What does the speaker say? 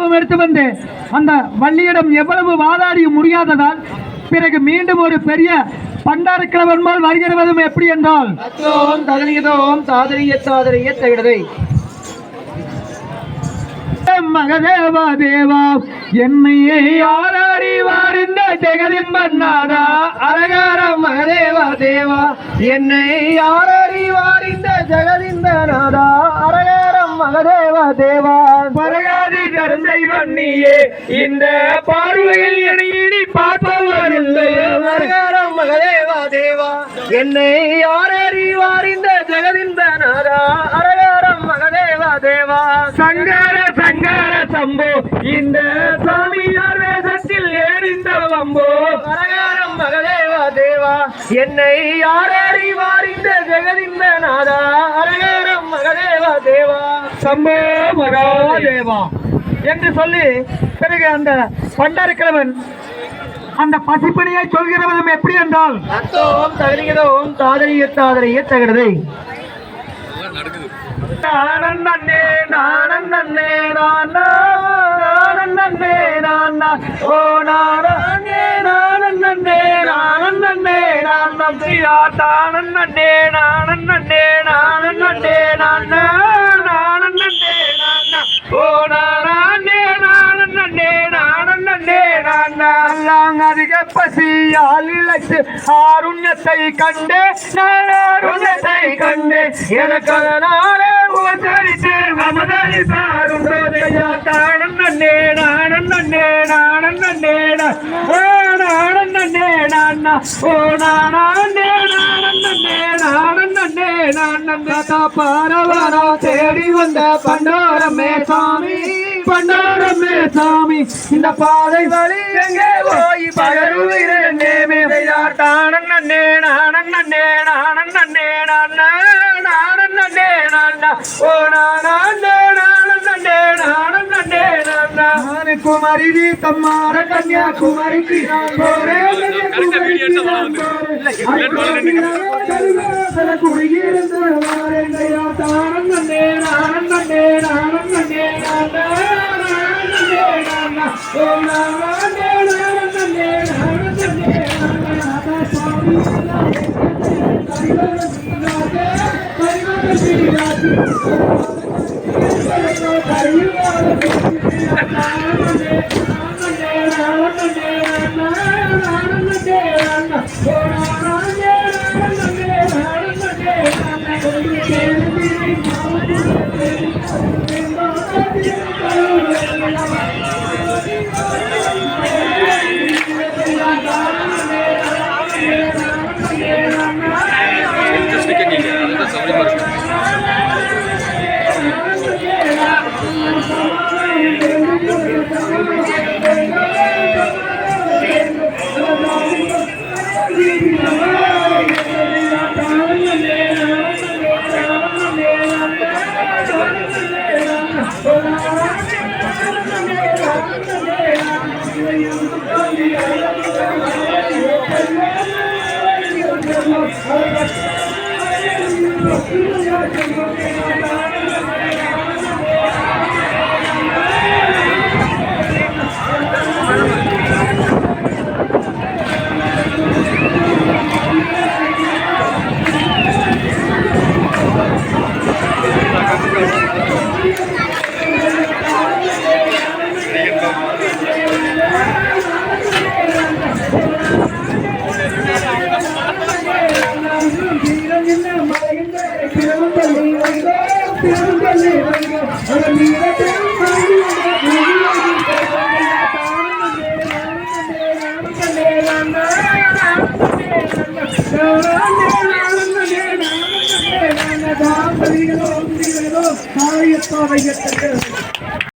சாபம் எடுத்து வந்து அந்த வள்ளியிடம் எவ்வளவு வாதாடி முடியாததால் பிறகு மீண்டும் ஒரு பெரிய பண்டார கிழவன் போல் வருகிறதும் எப்படி என்றால் மகதேவா தேவா என்னையே யாராடி வாரிந்த ஜெகதின் மன்னாதா அரகாரம் மகதேவா தேவா என்னை யாராடி வாரிந்த ஜெகதின் நாதா அரகாரம் மகதேவா தேவா பரகாதி கருந்தை பண்ணியே இந்த பார்வையில் என்னை பார்ப்பவர் இல்லை அரகாரம் மகதேவா தேவா என்னை யாராடி வாரிந்த ஜெகதின் நாதா அரகாரம் மகதேவா தேவா சங்கர சங்கர சம்போ இந்த சாமியார் வேஷத்தில் ஏறிந்த வம்போ அரகாரம் மகதேவா தேவா என்னை யாரேறி வாரிந்த ஜெகதிந்த நாதா அரகாரம் மகதேவா தேவா சம்போ மகாதேவா என்று சொல்லி பிறகு அந்த பண்டாரக்கிழவன் அந்த பசிப்பணியை சொல்கிறவதும் எப்படி என்றால் தகரிகிறோம் தாதரிய தகரதை நானே நானே நானே ஓ நானே நானே நானே நானம் பிரியா தானே நானே நானே நானே ஓ நானே நானே நானே நானே அதிக பசியால் இழைத்து ஆருண்யத்தை கண்டே நான் ஆருண்யத்தை கண்டே எனக்கு அதனாலே உபசரித்து மமதனி சாரும் தானே நானே நானே ஓ நானே நானா ஓ நானே நானே நானந்தா பாரவரா தேடி வந்த பண்டாரமே சாமி பண்டாரமே சாமி இந்த பாதை வழி எங்கே போய் பகருகிறேன் தானே நானே நானே நானா ஓ நானே நானே குமாரி தம்மார கன்யாகுமாரி